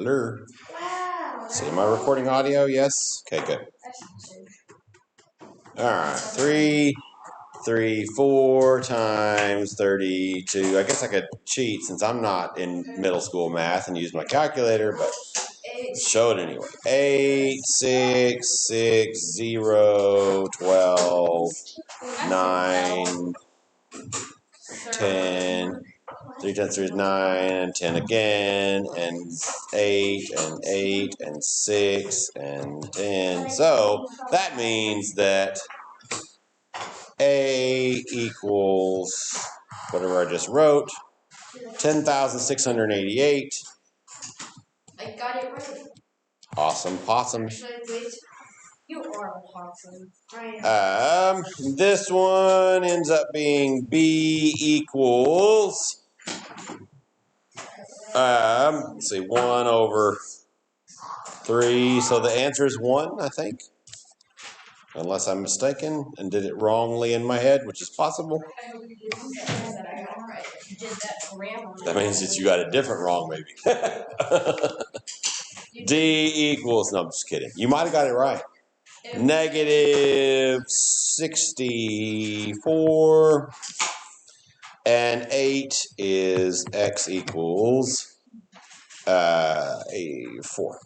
Hello. Wow. See, am I recording audio? Yes? Okay, good. Alright, 3, 4 times 32. I guess I could cheat since I'm not in middle school math and use my calculator, but show it anyway. 8, 6, 6, 0, 12, 9, 10. 3 times 3 is 9, and 10 again, and 8, and 8, and 6, and 10. So that means that A equals whatever I just wrote, 10,688. I got it right. Awesome, possum. You are a possum. This one ends up being B equals, let's see, 1 over 3. So the answer is 1, I think. Unless I'm mistaken and did it wrongly in my head, which is possible. I hope you didn't say that I got it right. You did that grammar. That means that you got it different wrong, maybe. D equals, no, I'm just kidding. You might have got it right. Negative 64. And 8 is x equals 4.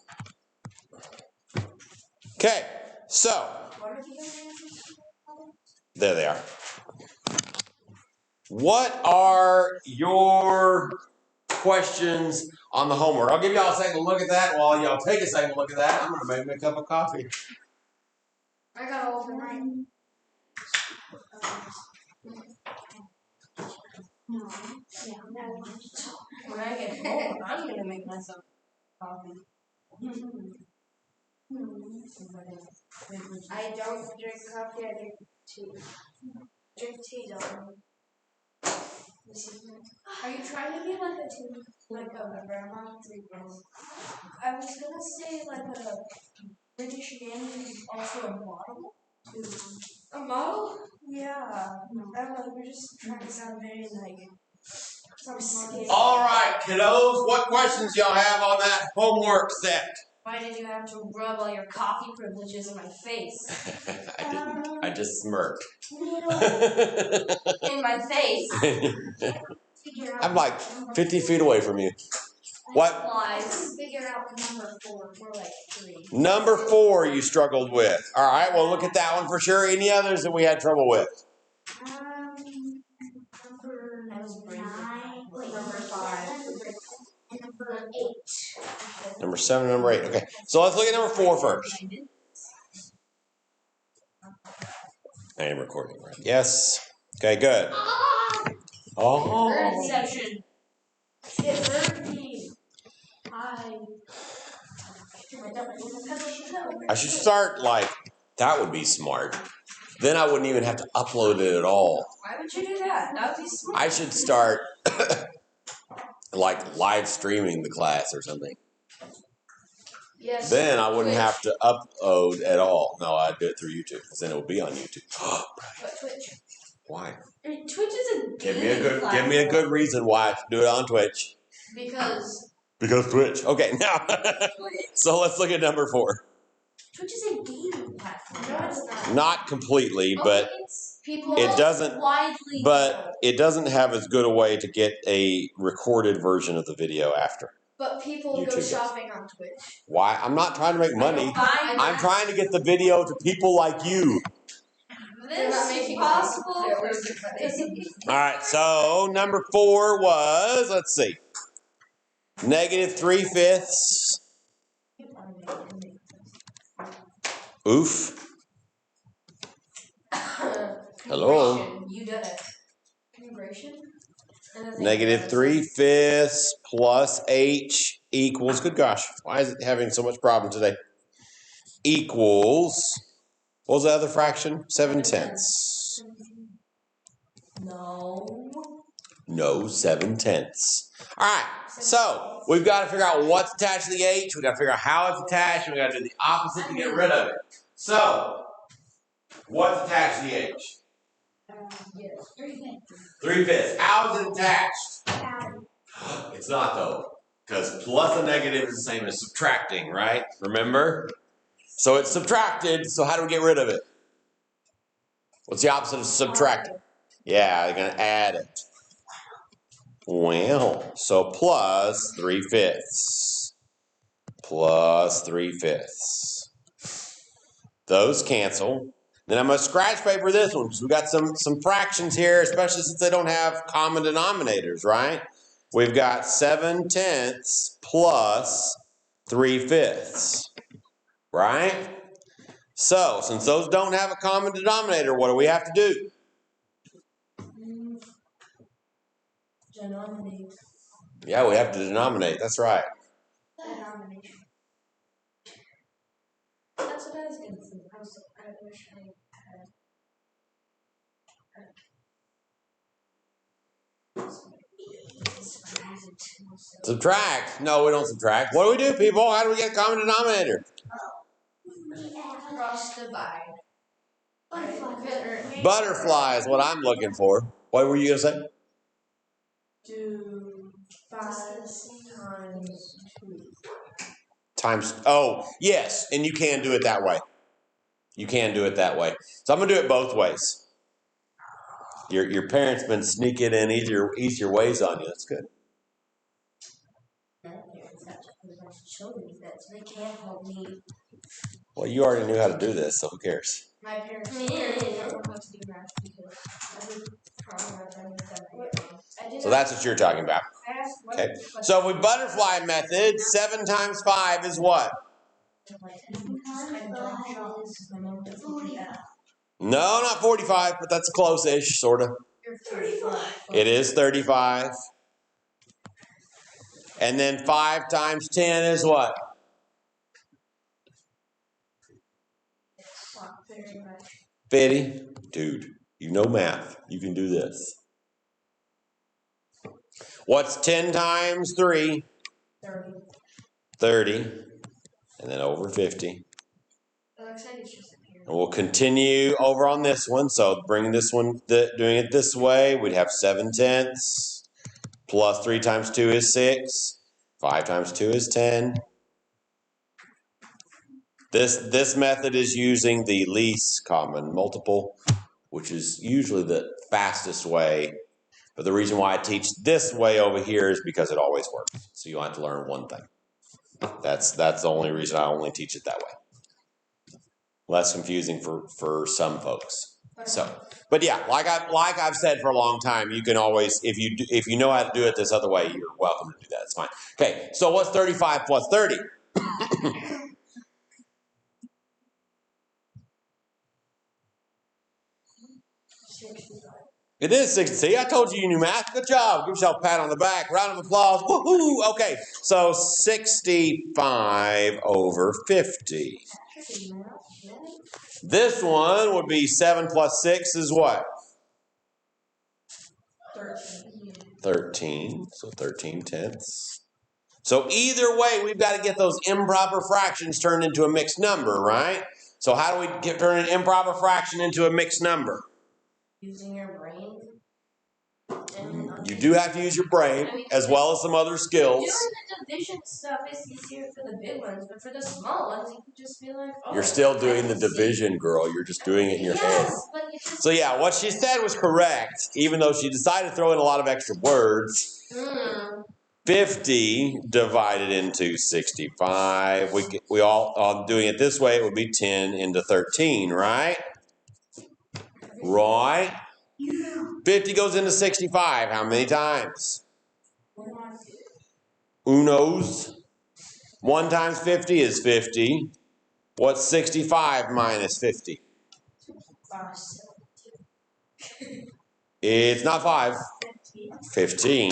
Okay, so there they are. What are your questions on the homework? I'll give y'all a second to look at that. While y'all take a second to look at that, I'm going to make me a cup of coffee. I got all the right. When I get home, I'm going to make myself coffee. I don't drink coffee, I drink tea. Drink tea, don't Are you trying to be like a tea, like a grandma? I was gonna say like a British name is also a model. A model? Yeah. We're just trying to sound very like. All right, kiddos, what questions y'all have on that homework set? Why did you have to rub all your coffee privileges in my face? I didn't. I just smirked. In my face? I'm like 50 feet away from you. What? Lies. Figure out number 4. We're like 3. Number 4 you struggled with. All right, well, look at that one for sure. Any others that we had trouble with? Number 9. Number 5. And number 8. Number 7 and number 8. Okay, so let's look at number 4 first. I am recording, right? Yes. Okay, good. Oh. Inception. It hurt me. I should start like, that would be smart. Then I wouldn't even have to upload it at all. Why would you do that? That would be smart. I should start like live streaming the class or something. Yes. Then I wouldn't have to upload at all. No, I'd do it through YouTube because then it would be on YouTube. But Twitch. Why? Twitch is a Give me a good reason why I should do it on Twitch. Because Twitch. Okay, now so let's look at number 4. Twitch is a gaming platform. No, it's not. Not completely, but it doesn't have as good a way to get a recorded version of the video after. But people YouTube go shopping on Twitch. Why? I'm not trying to make money. I'm trying to get the video to people like you. This is possible. All right, so number 4 was, let's see, negative 3/5. Oof. Hello. You did it. Integration? Negative 3/5 plus h equals, good gosh, why is it having so much problem today? Equals, what was the other fraction? 7/10. No, 7/10. All right, so we've got to figure out what's attached to the h. We've got to figure out how it's attached. We've got to do the opposite to get rid of it. So, what's attached to the h? 3/5. How is it attached? It's not though. Because plus a negative is the same as subtracting, right? Remember? So it's subtracted, so how do we get rid of it? What's the opposite of subtracting? Yeah, they're going to add it. Well, so plus 3/5. Plus 3/5. Those cancel. Then I'm going to scratch paper this one because we got some fractions here, especially since they don't have common denominators, right? We've got 7/10 plus 3/5, right? So, since those don't have a common denominator, what do we have to do? Denominate. Yeah, we have to denominate. That's right. Denomination. That's what I was going to say. I wish I had. Subtract. No, we don't subtract. What do we do, people? How do we get a common denominator? Cross divide. Butterfly is what I'm looking for. What were you going to say? Do 5 times 2. Oh, yes, and you can do it that way. You can do it that way. So I'm going to do it both ways. Your parents been sneaking in easier ways on you. That's good. Children that they can't help me. Well, you already knew how to do this, so who cares? My parents don't know how to do math because I did So that's what you're talking about. Okay. So if we butterfly method, 7 times 5 is what? No, not 45, but that's close-ish, sort of. It is 35. And then 5 times 10 is what? 50. Dude, you know math. You can do this. What's 10 times 3? 30. 30. And then over 50. And we'll continue over on this one. So bring this one, doing it this way, we'd have 7/10. Plus 3 times 2 is 6. 5 times 2 is 10. This method is using the least common multiple, which is usually the fastest way. But the reason why I teach this way over here is because it always works. So you don't have to learn one thing. That's the only reason I only teach it that way. Less confusing for some folks. So, but yeah, like I've said for a long time, you can always, if you know how to do it this other way, you're welcome to do that. It's fine. Okay, so what's 35 plus 30? It is 60. See, I told you knew math. Good job. Give yourself a pat on the back. Round of applause. Woohoo! Okay, so 65 over 50. This one would be 7 plus 6 is what? 13. So 13/10. So either way, we've got to get those improper fractions turned into a mixed number, right? So how do we turn an improper fraction into a mixed number? Using your brain. You do have to use your brain as well as some other skills. Doing the division stuff is easier for the big ones, but for the small ones, you can just be like, oh. You're still doing the division, girl. You're just doing it in your head. So yeah, what she said was correct, even though she decided to throw in a lot of extra words. 50 divided into 65. We all doing it this way, it would be 10 into 13, right? Right? 50 goes into 65. How many times? Who knows? 1 times 50 is 50. What's 65 minus 50? It's not 5. 15.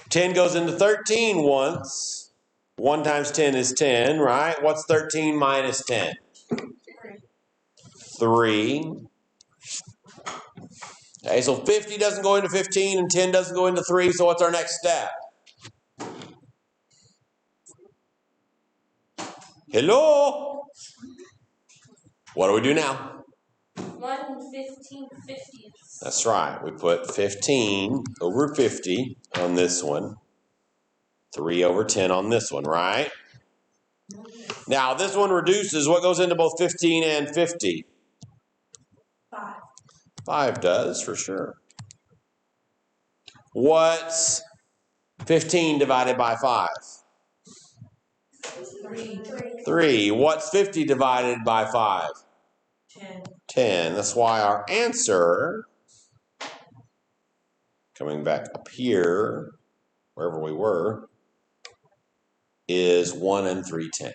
10 goes into 13 once. 1 times 10 is 10, right? What's 13 minus 10? 3. Okay, so 50 doesn't go into 15 and 10 doesn't go into 3, so what's our next step? Hello? What do we do now? 1 15/50. That's right. We put 15 over 50 on this one. 3 over 10 on this one, right? Now, this one reduces. What goes into both 15 and 50? 5. 5 does, for sure. What's 15 divided by 5? 3. 3. What's 50 divided by 5? 10. 10. That's why our answer, coming back up here, wherever we were, is 1 3/10.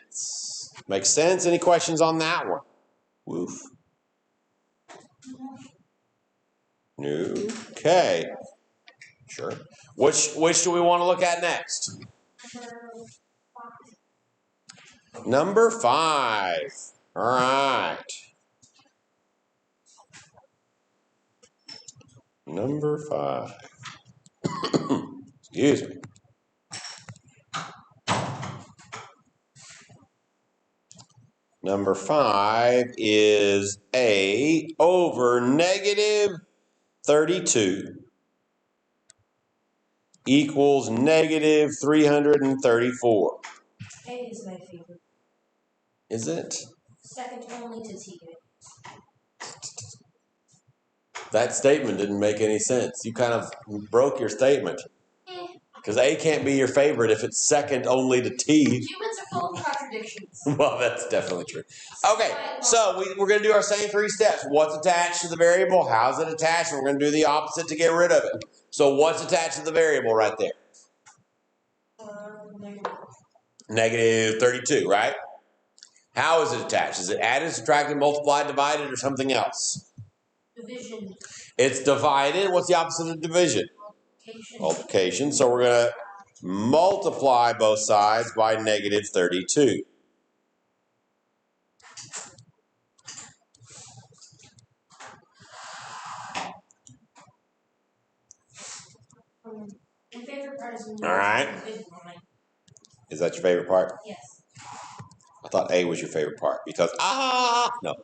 Makes sense? Any questions on that one? Woof. No. Okay. Sure. Which do we want to look at next? Number 5. All right. Number 5. Excuse me. Number 5 is A over negative 32 equals negative 334. A is my favorite. Is it? Second only to T. That statement didn't make any sense. You kind of broke your statement. Because A can't be your favorite if it's second only to T. Humans are full of contradictions. Well, that's definitely true. Okay, so we're going to do our same 3 steps. What's attached to the variable? How's it attached? And we're going to do the opposite to get rid of it. So what's attached to the variable right there? Negative 32, right? How is it attached? Is it added, subtracted, multiplied, divided, or something else? Division. It's divided. What's the opposite of division? Multiplication. So we're going to multiply both sides by negative 32. My favorite part is All right. Is that your favorite part? Yes. I thought A was your favorite part because no.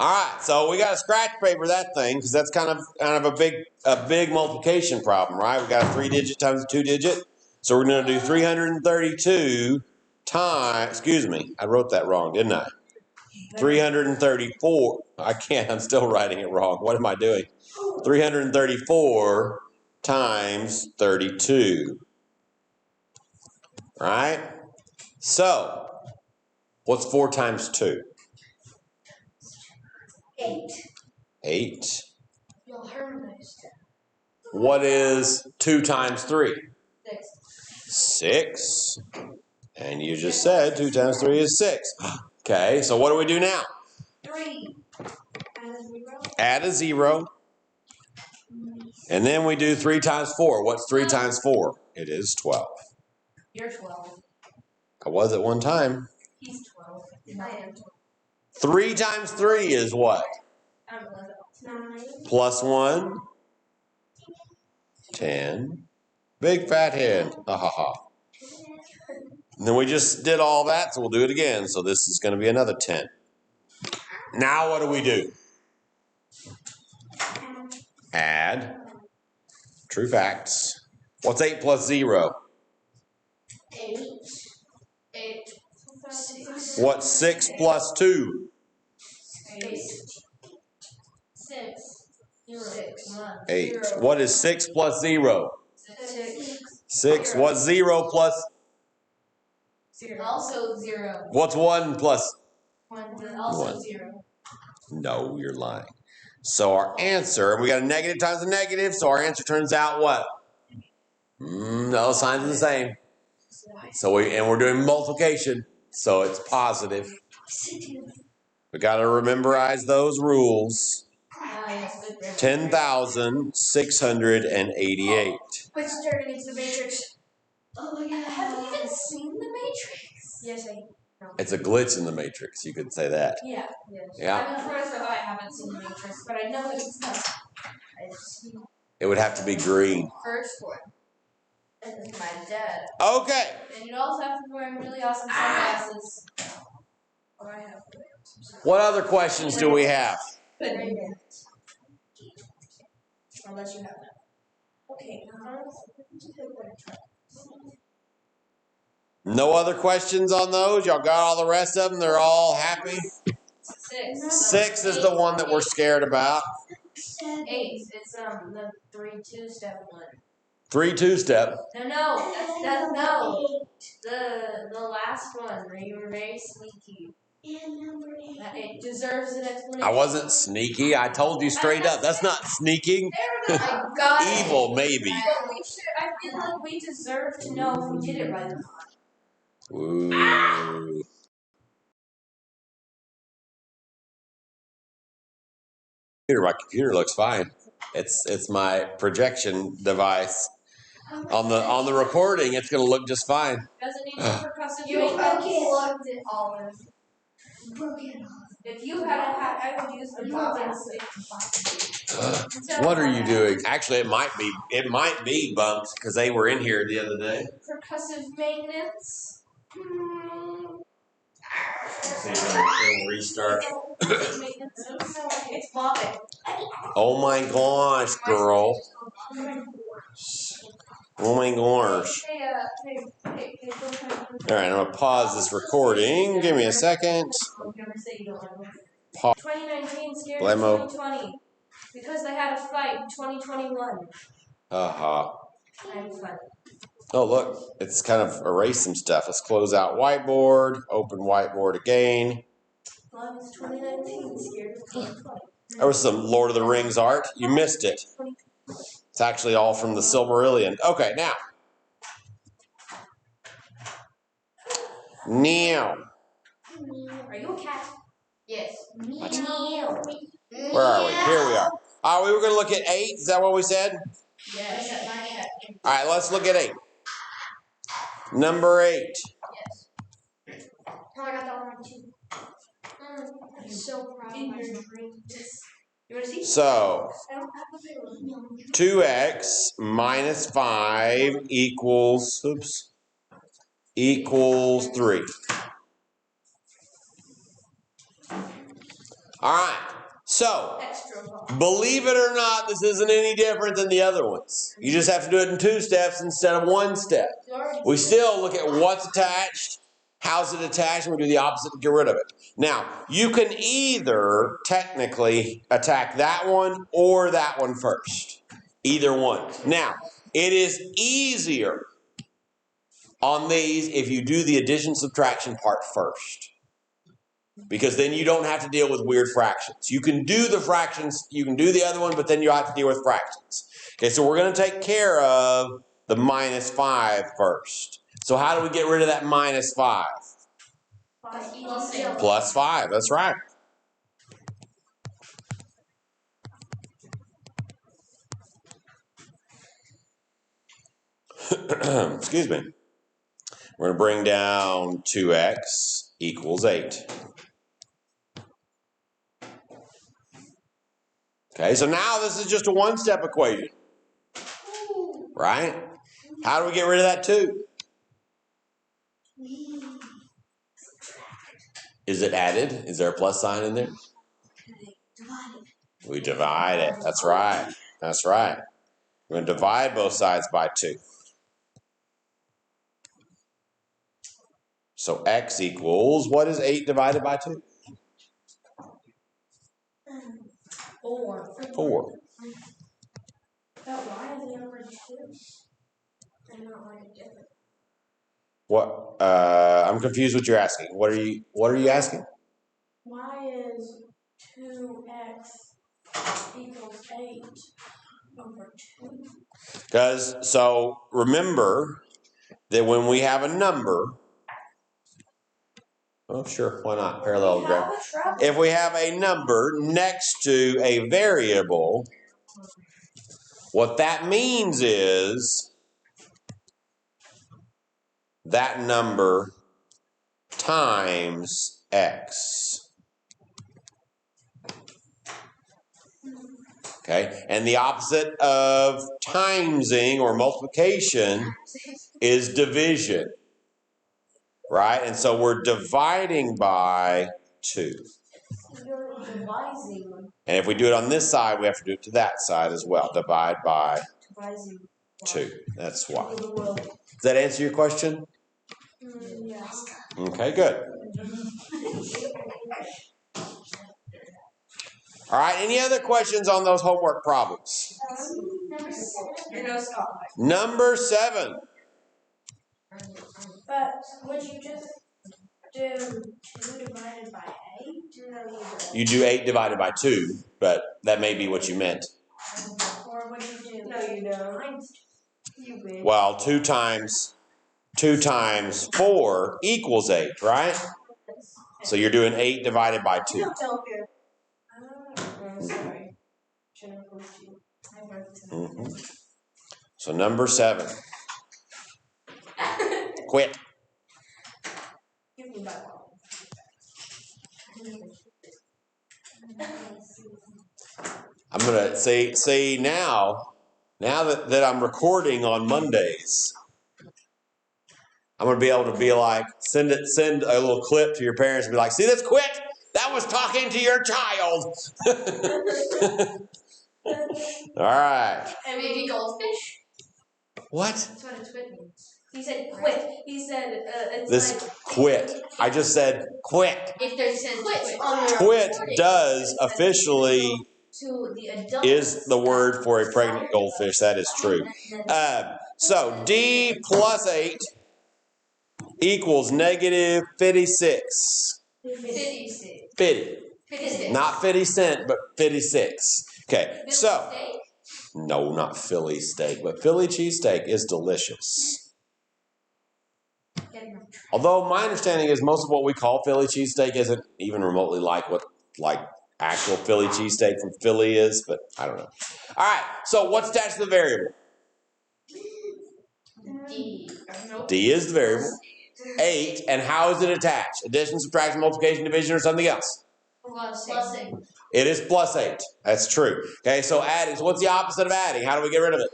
All right, so we got to scratch paper that thing because that's kind of a big multiplication problem, right? We got a 3-digit times a 2-digit, so we're going to do 332 times. Excuse me, I wrote that wrong, didn't I? 334. I can't. I'm still writing it wrong. What am I doing? 334 times 32. Right? So, what's 4 times 2? 8. 8. You'll harmonize. What is 2 times 3? 6. 6. And you just said 2 times 3 is 6. Okay, so what do we do now? 3. Add a 0. Add a 0. And then we do 3 times 4. What's 3 times 4? It is 12. You're 12. I was at one time. He's 12. I am 12. 3 times 3 is what? 9. Plus 1. 10. Big fat head. Ha ha ha. And then we just did all that, so we'll do it again. So this is going to be another 10. Now what do we do? Add. True facts. What's 8 plus 0? 8. 8. 6. What's 6 plus 2? 6. 6. 8. What is 6 plus 0? 6. 6. What's 0 plus? 0. Also 0. What's 1 plus? 1. Also 1. 0. No, you're lying. So our answer, we got a negative times a negative, so our answer turns out what? No, signs are the same. So we're doing multiplication, so it's positive. We got to memorize those rules. 10,688. Which turning into the Matrix? Oh yeah. Have you even seen the Matrix? Yes, I know. It's a glitch in the Matrix, you could say that. Yeah. Yes. Yeah. I'm impressed that I haven't seen the Matrix, but I know that it's not. I've seen It would have to be green. the first one. That is my dad. Okay. And you'd also have to be wearing really awesome sunglasses. Oh, I have. What other questions do we have? Unless you have that. Okay. No other questions on those? Y'all got all the rest of them? They're all happy? 6 is the one that we're scared about. 8. It's the 3-2 step one. 3-2 step. No. That's no. The last one where you were very sneaky. It deserves an explanation. I wasn't sneaky. I told you straight up. That's not sneaking. I got Evil, maybe. I feel like we deserve to know if we did it right or not. Ooh. My computer looks fine. It's my projection device. On the recording, it's going to look just fine. Doesn't need percussive maintenance. Plugged it all in. Broke it off. If you had a hat, I would use the buttons. What are you doing? Actually, it might be bumps because they were in here the other day. Percussive maintenance. See if it'll restart. It's bobbing. Oh my gosh, girl. Oh my gosh. Alright, I'm going to pause this recording. Give me a second. Pause. 2019 scared Blamo. 2020 because they had a fight in 2021. Uh-huh. I'm fun. Oh, look. It's kind of erased some stuff. Let's close out whiteboard. Open whiteboard again. Well, it's 2019 scared 2020. There was some Lord of the Rings art. You missed it. It's actually all from the Silmarillion. Okay, now. Are you a cat? Yes. What? Where are we? Here we are. We were going to look at 8. Is that what we said? Yes. All right, let's look at 8. Number 8. Yes. Oh, I got that one too. I'm so proud of my dreams. You want to see? So, 2x minus 5 equals 3. All right. So, believe it or not, this isn't any different than the other ones. You just have to do it in 2 steps instead of 1 step. We still look at what's attached, how's it attached, and we do the opposite to get rid of it. Now, you can either technically attack that one or that one first. Either one. Now, it is easier on these if you do the addition subtraction part first. Because then you don't have to deal with weird fractions. You can do the fractions, you can do the other one, but then you have to deal with fractions. Okay, so we're going to take care of the minus 5 first. So how do we get rid of that minus 5? Plus 5, that's right. Excuse me. We're going to bring down 2x equals 8. Okay, so now this is just a 1-step equation. Right? How do we get rid of that 2? Is it added? Is there a plus sign in there? We divide it. That's right. That's right. We're going to divide both sides by 2. So x equals, what is 8 divided by 2? 4. 4. But why is the number 2? And not like a different. What? I'm confused what you're asking. What are you asking? Why is 2x equals 8 over 2? Because, so remember that when we have a number, oh sure, why not? Parallelogram. If we have a number next to a variable, what that means is that number times x. Okay, and the opposite of timesing or multiplication is division, right? And so we're dividing by 2. You're dividing. And if we do it on this side, we have to do it to that side as well. Divide by 2. That's why. Does that answer your question? Yes. Okay, good. All right, any other questions on those homework problems? Number 7. But would you just do 2 divided by 8? You do 8 divided by 2, but that may be what you meant. Or would you do? No, you don't. You would. Well, 2 times 4 equals 8, right? So you're doing 8 divided by 2. I'm sorry. So number 7. Quit. Give me that one. I'm going to say now that I'm recording on Mondays, I'm going to be able to be like, send a little clip to your parents and be like, see this quit? That was talking to your child. All right. And maybe goldfish? What? That's what a quit means. He said quit. He said it's this like quit. I just said quit. If there's quit. Quit does officially is the word for a pregnant goldfish. That is true. So D plus 8 equals negative 56. 50. Not 50 cent, but 56. Okay, so no, not Philly steak, but Philly cheesesteak is delicious. Although my understanding is most of what we call Philly cheesesteak isn't even remotely like what actual Philly cheesesteak from Philly is, but I don't know. All right, so what's attached to the variable? D is the variable. 8, and how is it attached? Addition, subtraction, multiplication, division, or something else? Plus 8. It is plus 8. That's true. Okay, so adding. So what's the opposite of adding? How do we get rid of it?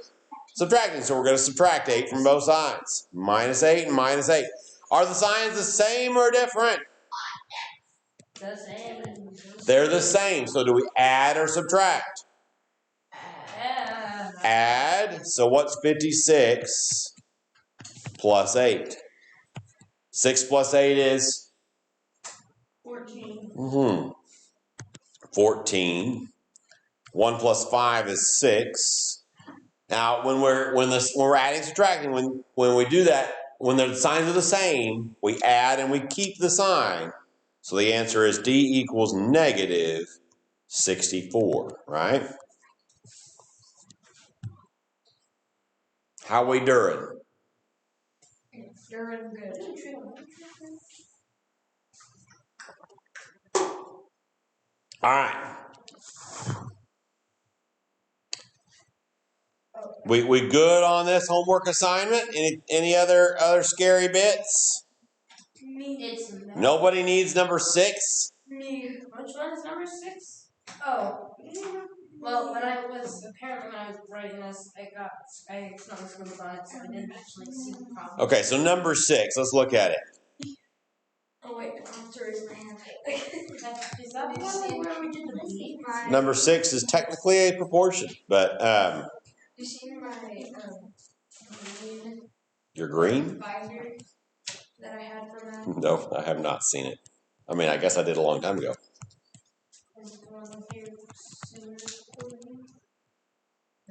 Subtracting. So we're going to subtract 8 from both sides. Minus 8 and minus 8. Are the signs the same or different? The same. They're the same. So do we add or subtract? Add. So what's 56 plus 8? 6 plus 8 is? 14. 14. 1 plus 5 is 6. Now, when we're adding, subtracting, when we do that, when the signs are the same, we add and we keep the sign. So the answer is D equals negative 64, right? How we doing? Doing good. All right. We good on this homework assignment? Any other scary bits? Me. Nobody needs number 6? Me. Which one is number 6? Oh. Well, when I was writing this, I accidentally scribbled on it, so I didn't actually see the problem. Okay, so number 6. Let's look at it. Oh wait, I have to raise my hand. Is that the one where we did the B? Number 6 is technically a proportion, but You seen my green? You're green? Binder that I had for that? No, I have not seen it. I mean, I guess I did a long time ago.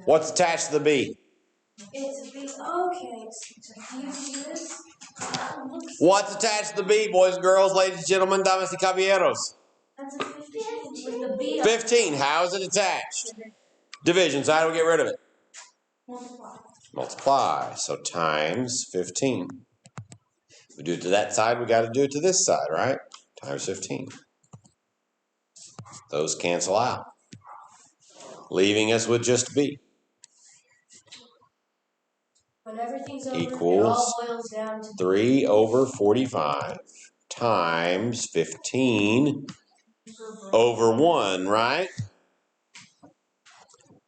What's attached to the B? It's a B. Okay. Do you see this? What's attached to the B, boys and girls, ladies and gentlemen, damas y caballeros? That's a 15 with the B. 15. How is it attached? Division. So how do we get rid of it? Multiply. Multiply. So times 15. We do it to that side, we got to do it to this side, right? Times 15. Those cancel out, leaving us with just B. When everything's over, Equals it all boils down to 3 over 45 times 15 over 1, right?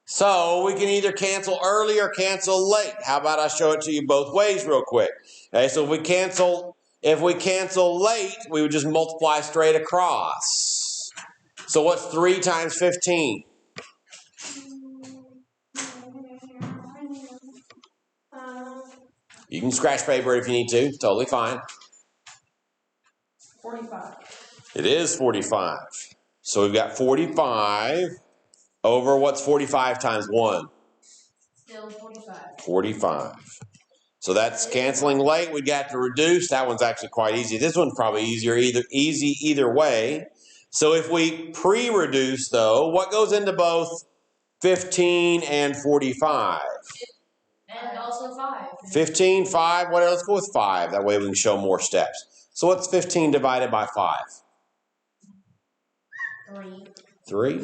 So we can either cancel early or cancel late. How about I show it to you both ways real quick? Okay, so if we cancel late, we would just multiply straight across. So what's 3 times 15? You can scratch paper if you need to. Totally fine. 45. It is 45. So we've got 45 over what's 45 times 1? Still 45. 45. So that's canceling late. We got to reduce. That one's actually quite easy. This one's probably easy either way. So if we pre-reduce, though, what goes into both 15 and 45? And also 5. 15, 5. What else? Let's go with 5. That way we can show more steps. So what's 15 divided by 5? 3. 3. I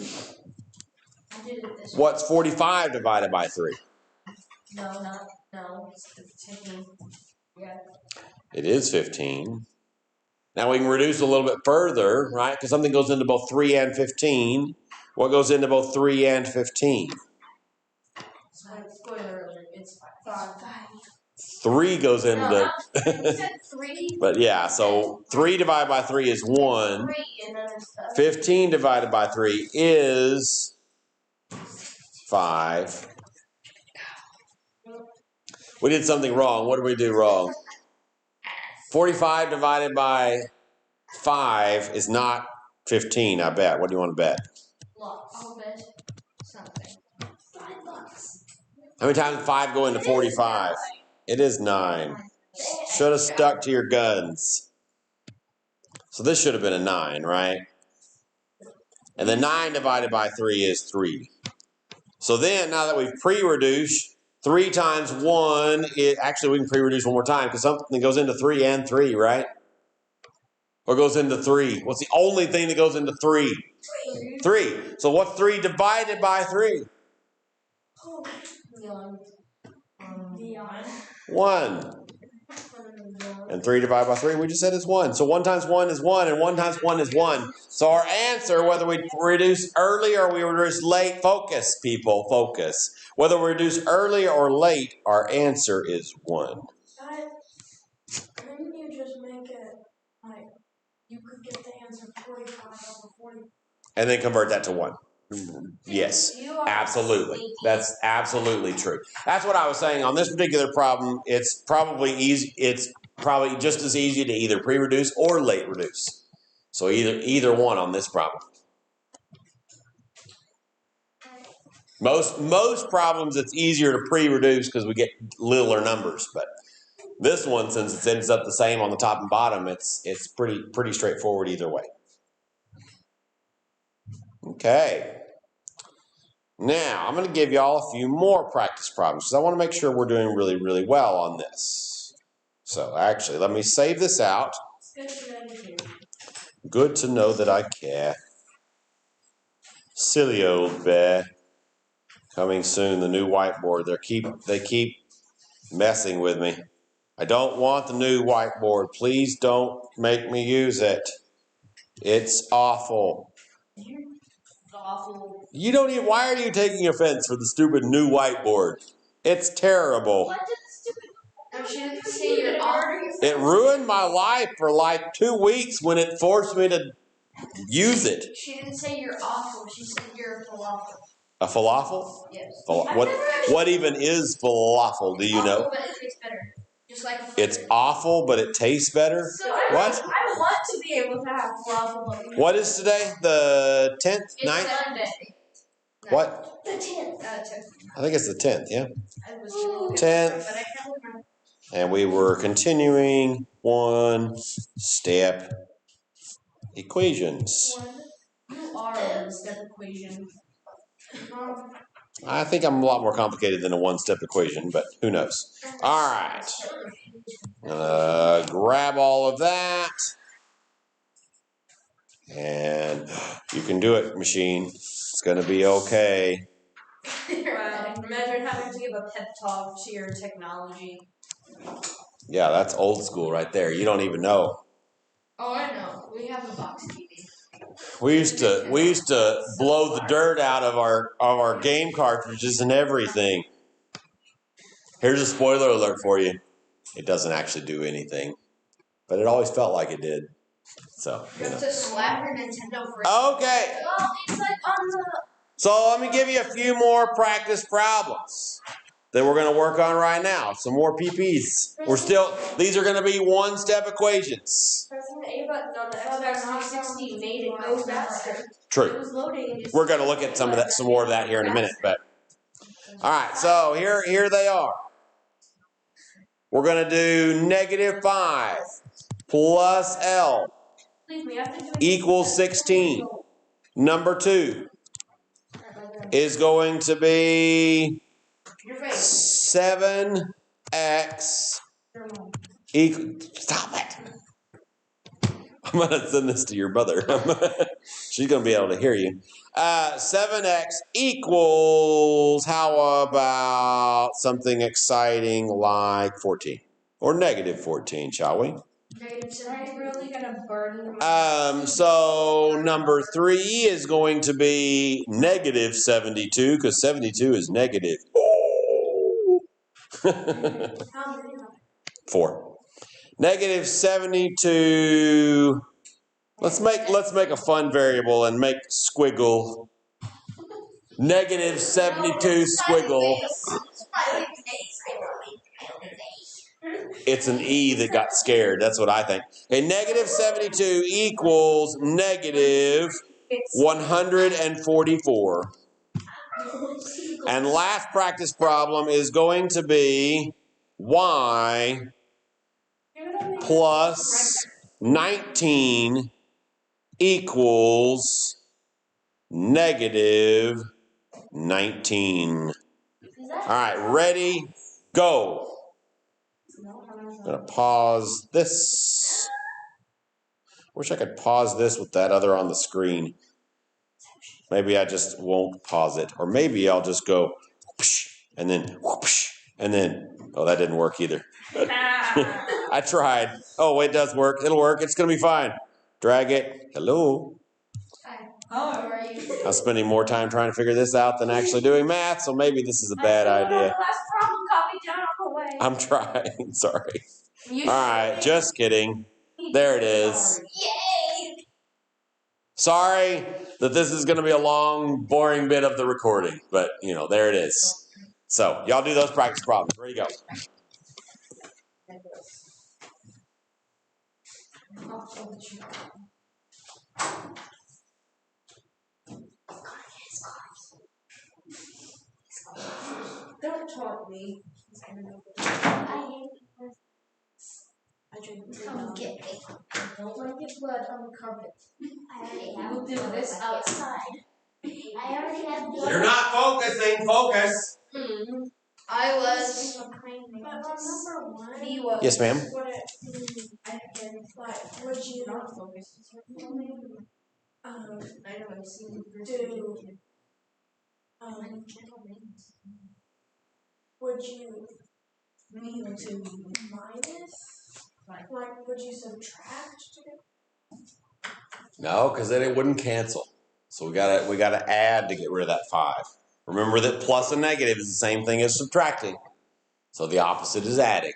did it this way. What's 45 divided by 3? No. It's 15. Yeah. It is 15. Now we can reduce a little bit further, right? Because something goes into both 3 and 15. What goes into both 3 and 15? Spoiler alert, it's 5. 3 goes into... No, you said 3. But yeah, so 3 divided by 3 is 1. 3, and then it's 15 divided by 3 is 5. We did something wrong. What did we do wrong? 45 divided by 5 is not 15, I bet. What do you want to bet? I'll bet something. $5. How many times did 5 go into 45? It is 9. Should have stuck to your guns. So this should have been a 9, right? And then 9 divided by 3 is 3. So then, now that we've pre-reduced, 3 times 1, actually we can pre-reduce one more time because something goes into 3 and 3, right? Or goes into 3. What's the only thing that goes into 3? 3. So what's 3 divided by 3? 1. And 3 divided by 3, we just said is 1. So 1 times 1 is 1, and 1 times 1 is 1. So our answer, whether we reduce early or we reduce late, focus, people, focus. Whether we reduce early or late, our answer is 1. Couldn't you just make it like you could get the answer 45 over 40? And then convert that to 1. Yes, absolutely. That's absolutely true. That's what I was saying. On this particular problem, it's probably easy. It's probably just as easy to either pre-reduce or late reduce. So either one on this problem. Most problems, it's easier to pre-reduce because we get littler numbers. But this one, since it ends up the same on the top and bottom, it's pretty straightforward either way. Okay. Now, I'm going to give y'all a few more practice problems because I want to make sure we're doing really, really well on this. So, actually, let me save this out. Good to know that I care. Silly old bear. Coming soon, the new whiteboard. They keep messing with me. I don't want the new whiteboard. Please don't make me use it. It's awful. Awful. You don't even. Why are you taking offense for the stupid new whiteboard? It's terrible. What did the stupid? She didn't say you're awful. It ruined my life for like 2 weeks when it forced me to use it. She didn't say you're awful. She said you're a falafel. A falafel? Yes. What even is falafel? Do you know? But it tastes better. Just like it's awful, but it tastes better. So What? I want to be able to have falafel. What is today? The 10th? It's 9th? Sunday. What? The 10th. I think it's the 10th, yeah. 10th. And we were continuing one-step equations. You are a one-step equation. I think I'm a lot more complicated than a one-step equation, but who knows? All right. Grab all of that. And you can do it, machine. It's going to be okay. Imagine having to give a pep talk to your technology. Yeah, that's old school right there. You don't even know. Oh, I know. We have a box TV. We used to blow the dirt out of our game cartridges and everything. Here's a spoiler alert for you. It doesn't actually do anything, but it always felt like it did. So, You have to slap your Nintendo for Okay. Oh, it's like on the. So let me give you a few more practice problems that we're going to work on right now. Some more PPs. These are going to be one-step equations. Pressing the A button on the Xbox 360 made it go faster. True. It was loading. We're going to look at some more of that here in a minute. But all right, so here they are. We're going to do -5 plus L equals 16. Number 2 is going to be 7x equal. Stop it. I'm going to send this to your mother. She's going to be able to hear you. 7x equals, how about something exciting like 14? Or -14, shall we? Really gonna burn So number 3 is going to be -72 because 72 is negative. How many? 4. -72. Let's make a fun variable and make squiggle. -72 squiggle. It's an E that got scared. That's what I think. Okay, -72 equals -144. And last practice problem is going to be y plus 19 equals -19. All right, ready, go. I'm going to pause this. Wish I could pause this with that other on the screen. Maybe I just won't pause it. Or maybe I'll just go whoosh, and then whoosh, and then, oh, that didn't work either. I tried. Oh, it does work. It'll work. It's going to be fine. Drag it. Hello. Hi. How are you? I'm spending more time trying to figure this out than actually doing math, so maybe this is a bad idea. The last problem copied down on the way. I'm trying. Sorry. All right, just kidding. There it is. Yay! Sorry that this is going to be a long, boring bit of the recording, but, there it is. So, y'all do those practice problems. Ready to go. Don't taunt me. Come get me. Don't let me get blood on the carpet. We'll do this outside. I already have blood. You're not focusing. Focus. I was. But on number 1, he was. Yes, ma'am. Would you not focus? I know I've seen the first would you need to minus? Like, would you subtract? No, because then it wouldn't cancel. So we gotta add to get rid of that 5. Remember that plus and negative is the same thing as subtracting. So the opposite is adding.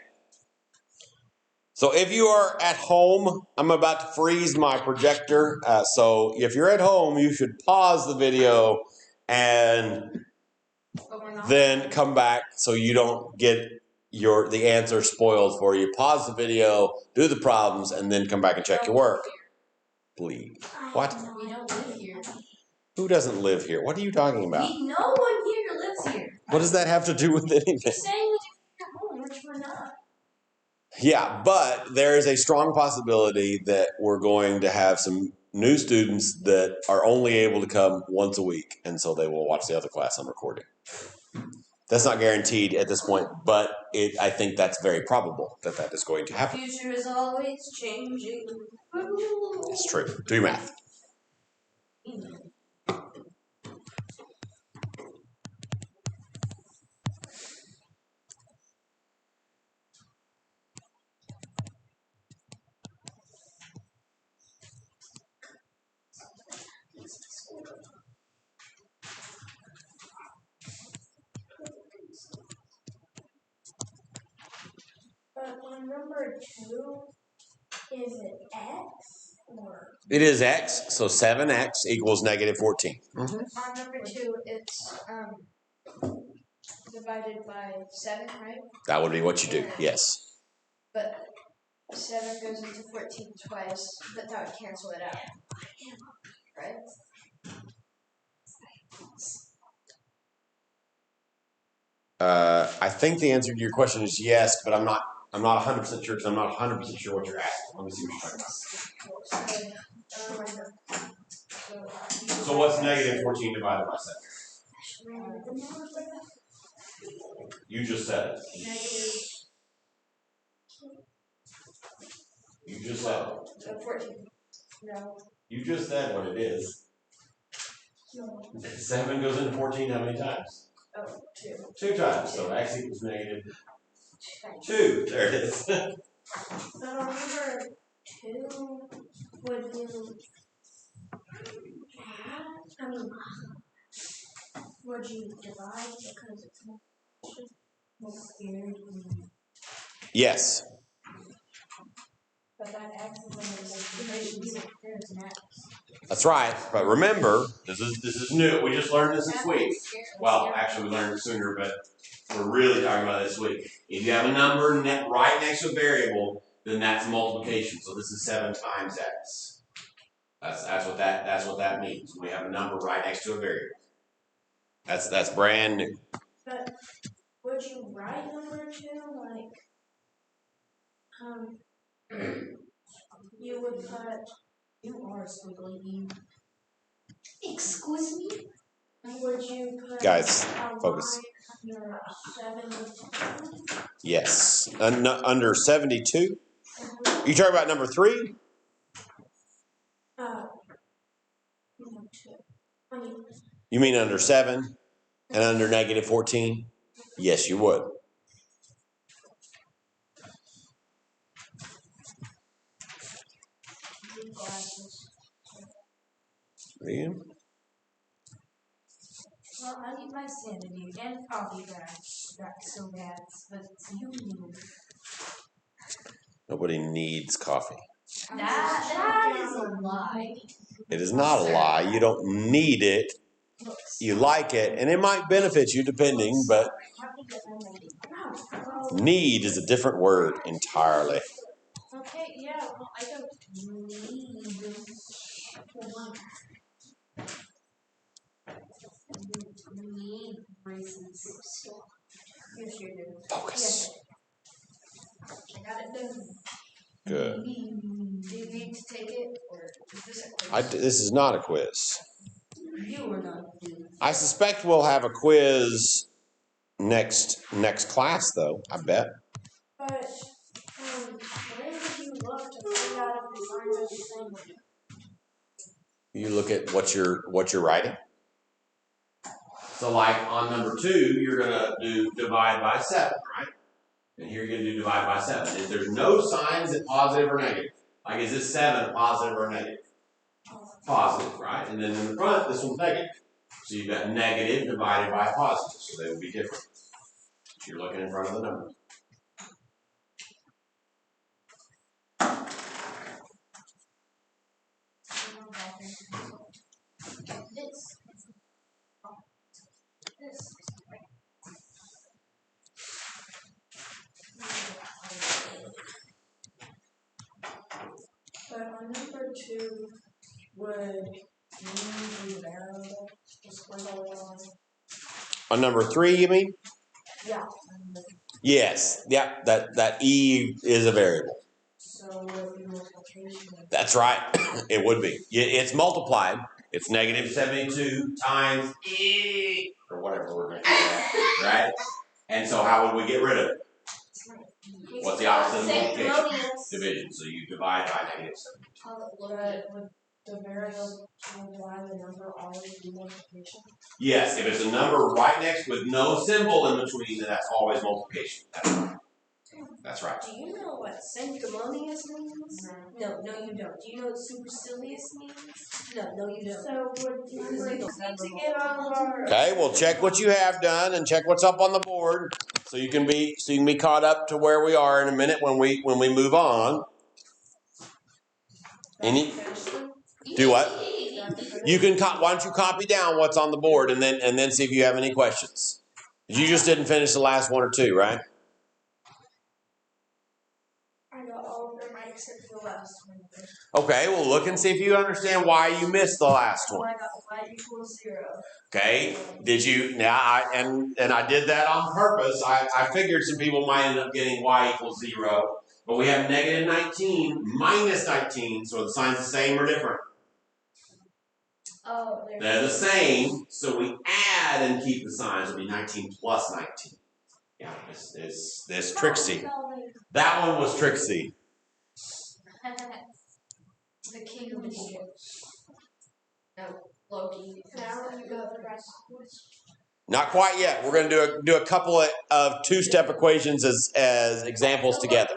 So if you are at home, I'm about to freeze my projector. So if you're at home, you should pause the video and then come back so you don't get the answer spoiled for you. Pause the video, do the problems, and then come back and check your work. Please. What? We don't live here. Who doesn't live here? What are you talking about? No one here lives here. What does that have to do with anything? You're saying that you're at home, which we're not. Yeah, but there is a strong possibility that we're going to have some new students that are only able to come once a week, and so they will watch the other class on recording. That's not guaranteed at this point, but I think that's very probable that is going to happen. The future is always changing. It's true. Do your math. But on number 2, is it X It is x, so 7x equals negative 14. Mm-hmm. On number 2, it's divided by 7, right? That would be what you do, yes. But 7 goes into 14 twice, but that would cancel it out, right? I think the answer to your question is yes, but I'm not 100% sure because I'm not 100% sure what you're asking. Let me see what you're talking about. So what's negative 14 divided by 7? You just said it. You just said it. 14. No. You just said what it is. 7 goes into 14 how many times? Oh, 2. 2 times. So x equals negative 2. There it is. So number 2 would you add? I mean, would you divide because it's more scared? Yes. But that x is an x. That's right. But remember, this is new. We just learned this week. Well, actually, we learned it sooner, but we're really talking about this week. If you have a number right next to a variable, then that's multiplication. So this is 7 times x. That's what that means. We have a number right next to a variable. That's brand new. But would you write number 2 like you would put you are squiggly. Excuse me? Would you put guys, focus. Under 72? Yes. Under 72? You talking about number 3? No, 2. I mean, you mean under 7 and under negative 14? Yes, you would. Liam? Well, I need my sanity and coffee back. That's so bad, but you need. Nobody needs coffee. That is a lie. It is not a lie. You don't need it. You like it, and it might benefit you depending, but need is a different word entirely. Okay, yeah, well, I don't need braces. Yes, you do. Focus. I got it done. Good. Do you need to take it, or is this a quiz? This is not a quiz. You are not. I suspect we'll have a quiz next class, though. I bet. But where would you look to find out if the signs are the same? You look at what you're writing. So, like on number 2, you're gonna do divide by 7, right? And here you're gonna do divide by 7. If there's no signs at positive or negative, like is this 7 positive or negative? Positive, right? And then in the front, this one's negative. So you've got negative divided by positive, so they would be different. You're looking in front of the number. This. But on number 2, would mean be variable? Just on. On number 3, you mean? Yeah. Yes. Yeah. That e is a variable. So would it be multiplication? That's right. It would be. It's multiplied. It's negative 72 times e, or whatever we're going to do that, right? And so how would we get rid of it? What's the opposite of multiplication? Division. So you divide by negative 72. Would the variable divide the number always be multiplication? Yes. If it's a number right next with no symbol in between, then that's always multiplication. That's right. Do you know what sanctimonious means? No, you don't. Do you know what supercilious means? No, you don't. So would you need to get on our... Okay, well check what you have done and check what's up on the board so you can be caught up to where we are in a minute when we move on. Any? Do what? You can. Why don't you copy down what's on the board and then see if you have any questions. You just didn't finish the last one or two, right? I got all of them except for the last one. Okay, well look and see if you understand why you missed the last one. I got y equals 0. Okay, did you? Now I did that on purpose. I figured some people might end up getting y equals 0, but we have negative 19 minus 19, so the sign's the same or different? Oh, they're the same, so we add and keep the signs. It'll be 19 plus 19. Yeah, this Trixie. That one was Trixie. The king of Egypt. No, Loki. Now you go the rest. Not quite yet. We're going to do a couple of two-step equations as examples together.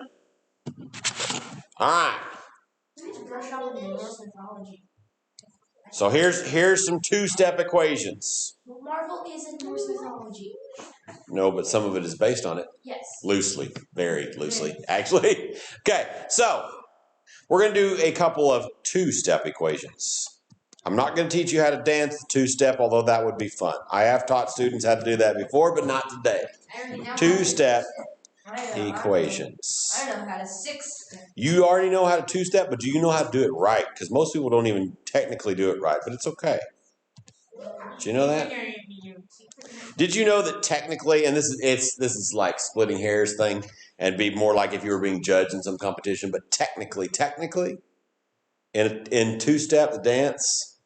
All right. Brush up on Norse mythology. So here's some two-step equations. Marvel is in Norse mythology. No, but some of it is based on it. Yes. Loosely, very loosely, actually. Okay, so we're going to do a couple of two-step equations. I'm not going to teach you how to dance the two-step, although that would be fun. I have taught students how to do that before, but not today. Two-step equations. I know how to six-step. You already know how to two-step, but do you know how to do it right? Because most people don't even technically do it right, but it's okay. Did you know that? Did you know that technically, and this is like splitting hairs thing, and be more like if you were being judged in some competition, but technically, in two-step, the dance,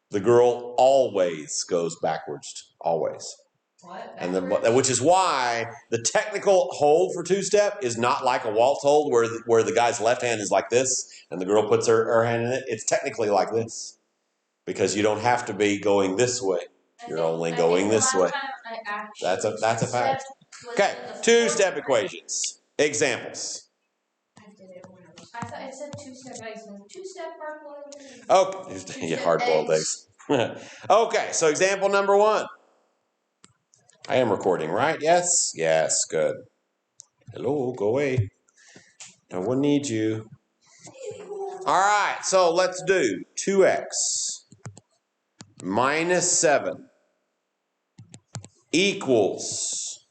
the girl always goes backwards, always. What? And which is why the technical hold for two-step is not like a waltz hold where the guy's left hand is like this and the girl puts her hand in it. It's technically like this because you don't have to be going this way. You're only going this way. That's a fact. Okay, two-step equations. Examples. I thought it said two-step eggs. Two-step hard-boiled eggs. Okay, yeah, hard-boiled eggs. Okay, so example number 1. I am recording, right? Yes? Yes, good. Hello, go away. No one needs you. All right, so let's do 2x minus 7 equals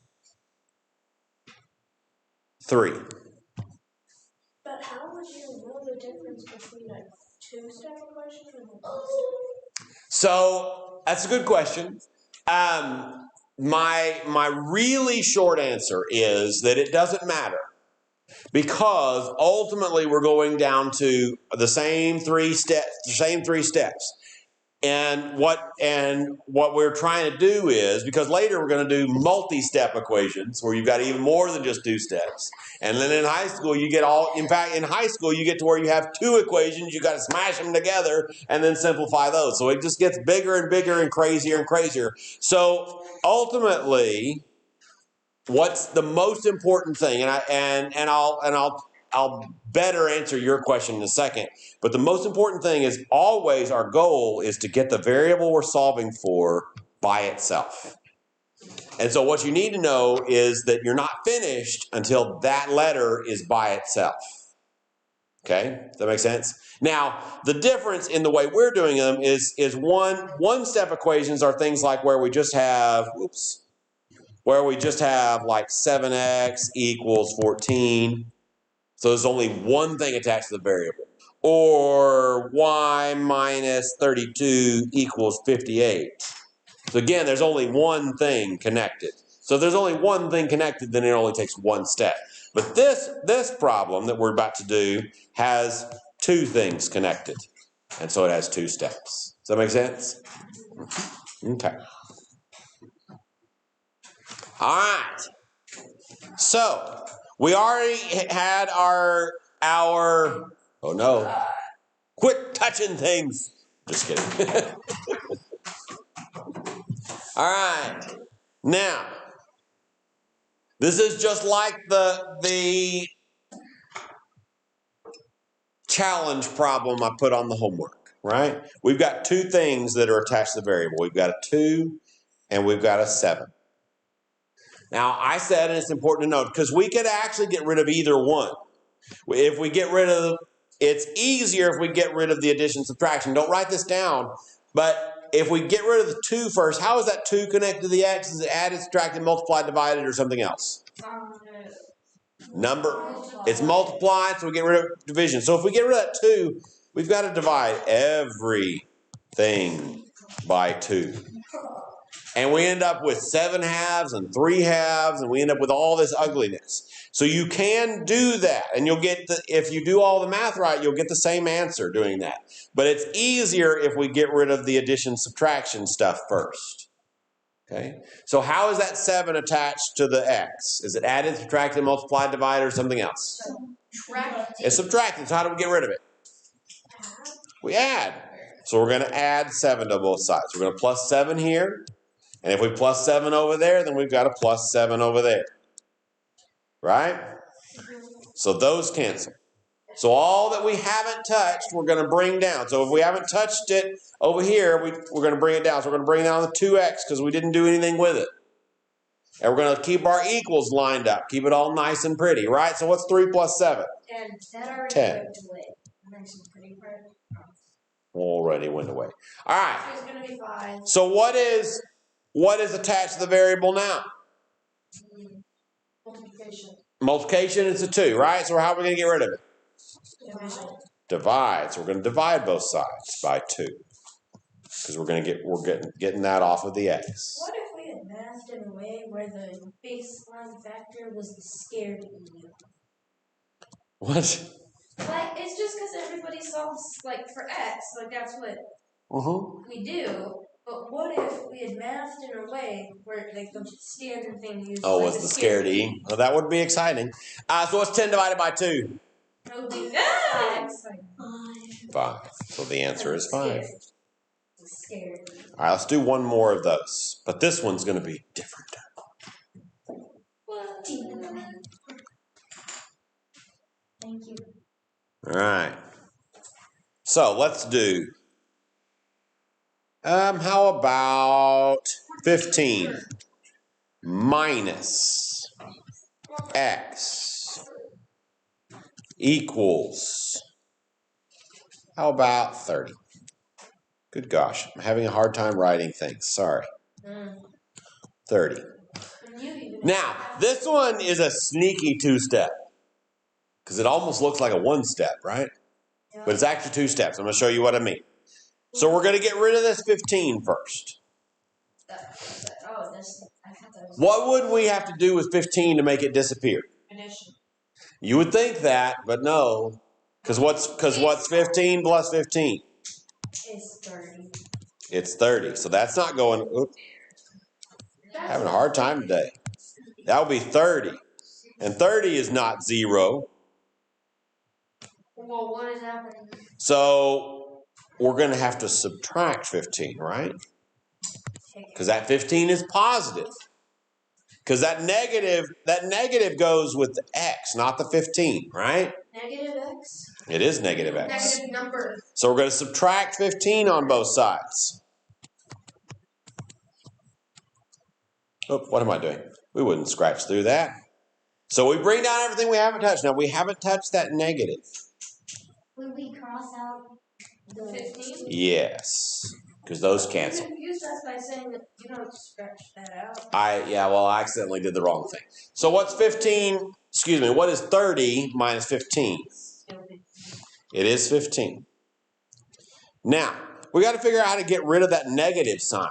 3. But how would you know the difference between a two-step equation and a one-step? So that's a good question. My really short answer is that it doesn't matter because ultimately we're going down to the same three steps. And what we're trying to do is, because later we're going to do multi-step equations where you've got even more than just 2 steps. And then in high school in high school you get to where you have 2 equations, you got to smash them together and then simplify those. So it just gets bigger and bigger and crazier and crazier. So ultimately, what's the most important thing, and I'll better answer your question in a second, but the most important thing is always our goal is to get the variable we're solving for by itself. And so what you need to know is that you're not finished until that letter is by itself. Okay, does that make sense? Now, the difference in the way we're doing them is one-step equations are things like where we just have, like 7x equals 14. So there's only one thing attached to the variable. Or y minus 32 equals 58. So again, there's only one thing connected. So if there's only one thing connected, then it only takes one step. But this problem that we're about to do has 2 things connected. And so it has 2 steps. Does that make sense? Okay. All right. So we already had our oh no, quit touching things. Just kidding. All right. Now, this is just like the challenge problem I put on the homework, right? We've got 2 things that are attached to the variable. We've got a 2 and we've got a 7. Now, I said, and it's important to note, because we could actually get rid of either one. If we get rid of it's easier if we get rid of the addition subtraction. Don't write this down, but if we get rid of the 2 first, how is that 2 connected to the x? Is it added, subtracted, multiplied, divided, or something else? Number. It's multiplied, so we get rid of division. So if we get rid of that 2, we've got to divide everything by 2. And we end up with 7 halves and 3 halves, and we end up with all this ugliness. So you can do that, and you'll get if you do all the math right, you'll get the same answer doing that. But it's easier if we get rid of the addition subtraction stuff first. Okay? So how is that 7 attached to the x? Is it added, subtracted, multiplied, divided, or something else? Subtracted. It's subtracted. So how do we get rid of it? We add. So we're going to add 7 to both sides. We're going to plus 7 here. And if we plus 7 over there, then we've got a plus 7 over there. Right? So those cancel. So all that we haven't touched, we're going to bring down. So if we haven't touched it over here, we're going to bring it down. So we're going to bring down the 2x because we didn't do anything with it. And we're going to keep our equals lined up. Keep it all nice and pretty, right? So what's 3 plus 7? 10. That already 10. went away. Nice and pretty part. Already went away. All right. So it's going to be 5. So what is attached to the variable now? Multiplication. Multiplication is a 2, right? So how are we going to get rid of it? Division. Divide. So we're going to divide both sides by 2. Because we're getting that off of the x. What if we had mathed in a way where the baseline factor was the scared e? What? Like, it's just because everybody solves, like, for x, like, that's what we do. But what if we had mathed in a way where, like, the standard thing used was the scared e? Well, that would be exciting. So what's 10 divided by 2? That would be 5. 5. So the answer is 5. Scared. All right, let's do one more of those. But this one's going to be different. Thank you. All right. So let's do, how about 15 minus x equals, how about 30? Good gosh, I'm having a hard time writing things. Sorry. 30. Now, this one is a sneaky 2-step. Because it almost looks like a 1-step, right? Yeah. But it's actually 2 steps. I'm going to show you what I mean. So we're going to get rid of this 15 first. What would we have to do with 15 to make it disappear? Addition. You would think that, but no. Because what's 15 plus 15? It's 30. It's 30. So that's not going. Oops. Having a hard time today. That would be 30. And 30 is not 0. Well, what is happening? So we're going to have to subtract 15, right? Because that 15 is positive. Because that negative goes with the x, not the 15, right? Negative x? It is negative x. Negative number. So we're going to subtract 15 on both sides. Oh, what am I doing? We wouldn't scratch through that. So we bring down everything we haven't touched. Now, we haven't touched that negative. Would we cross out the 15? Yes, because those cancel. You confused us by saying that you don't scratch that out. I accidentally did the wrong thing. So what's 15, what is 30 minus 15? It is 15. Now, we got to figure out how to get rid of that negative sign.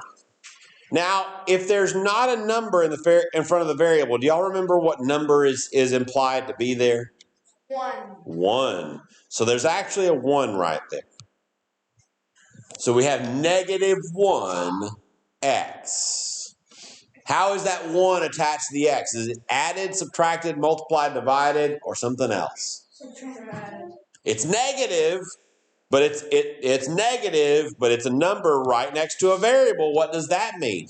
Now, if there's not a number in front of the variable, do y'all remember what number is implied to be there? 1. 1. So there's actually a 1 right there. So we have negative 1x. How is that 1 attached to the x? Is it added, subtracted, multiplied, divided, or something else? Subtracted. It's negative, but it's negative, but it's a number right next to a variable. What does that mean?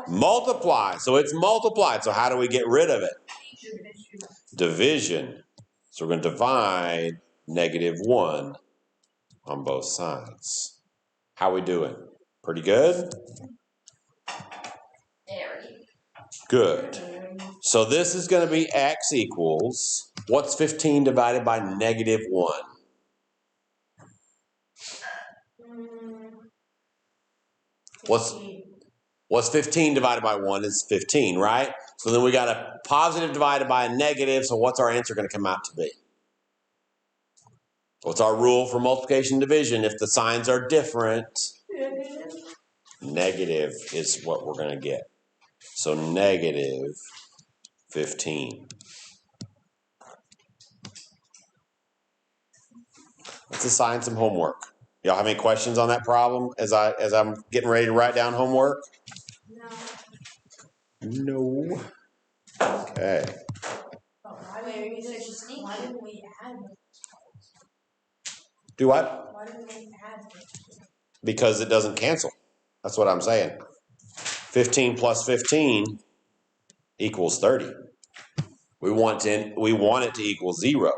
Multiply. So it's multiplied. So how do we get rid of it? Division. So we're going to divide negative 1 on both sides. How we doing? Pretty good? Good. So this is going to be x equals What's 15 divided by negative 1? What's 15 divided by 1 is 15, right? So then we got a positive divided by a negative, so what's our answer going to come out to be? What's our rule for multiplication and division if the signs are different? Negative is what we're going to get. So negative 15. Let's assign some homework. Y'all have any questions on that problem as I'm getting ready to write down homework? No. Okay. Why didn't we add them? Do what? Why didn't we add them? Because it doesn't cancel. That's what I'm saying. 15 plus 15 equals 30. We want it to equal 0.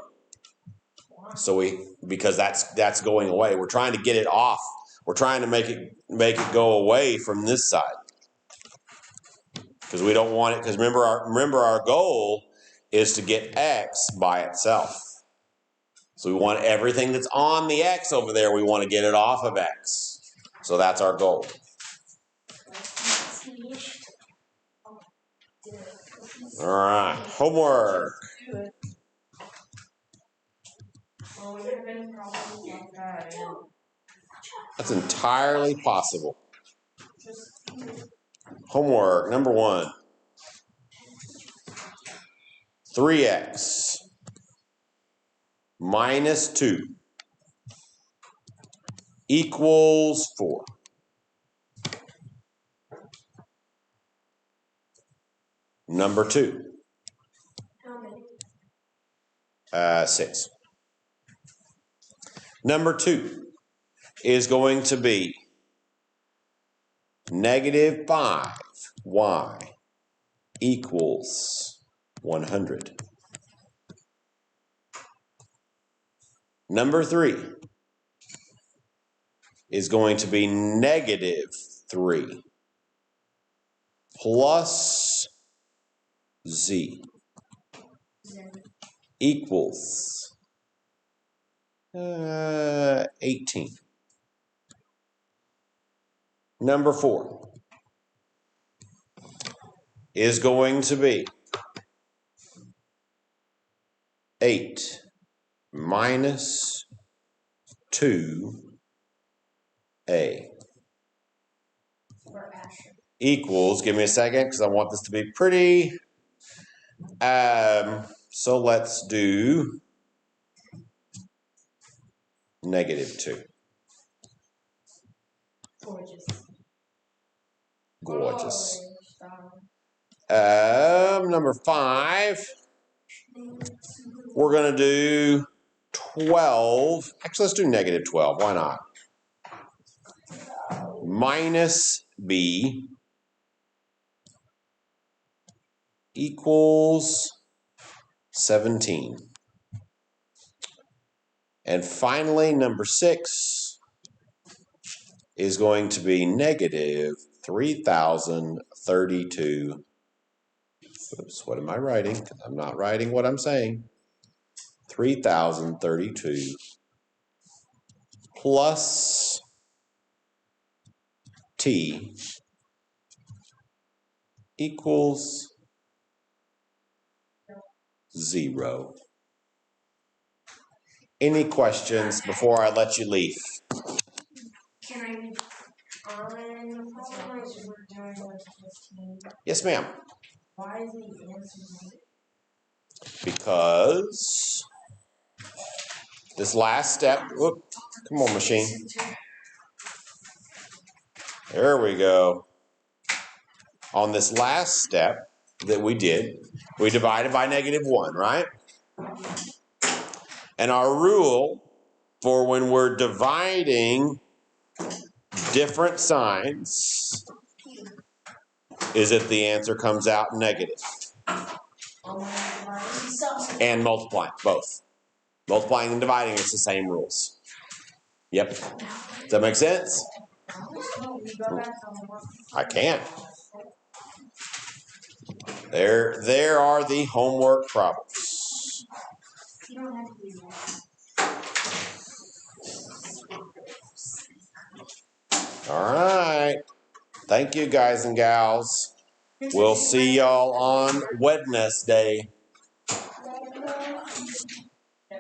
So because that's going away. We're trying to get it off. We're trying to make it go away from this side. Because we don't want it, because remember our goal is to get x by itself. So we want everything that's on the x over there, we want to get it off of x. So that's our goal. All right, homework. That's entirely possible. Homework number 1. 3x minus 2 equals 4. Number 2. How many? 6. Number 2 is going to be negative 5y equals 100. Number 3 is going to be negative 3 plus z equals 18. Number 4 is going to be 8 minus 2a equals, give me a second because I want this to be pretty. So let's do negative 2. Gorgeous. Number 5, we're going to do 12. Actually, let's do negative 12. Why not? Minus b equals 17. And finally, number 6 is going to be negative 3,032. Oops, what am I writing? Because I'm not writing what I'm saying. 3,032 plus t equals 0. Any questions before I let you leave? Can I on the problem we're doing with 15? Yes, ma'am. Why is the answer negative? Because this last step, whoop, come on, machine. There we go. On this last step that we did, we divided by negative 1, right? And our rule for when we're dividing different signs is that the answer comes out negative. And multiplying, both. Multiplying and dividing is the same rules. Yep. Does that make sense? I can. There are the homework problems. You don't have to do that. All right. Thank you, guys and gals. We'll see y'all on Wednesday.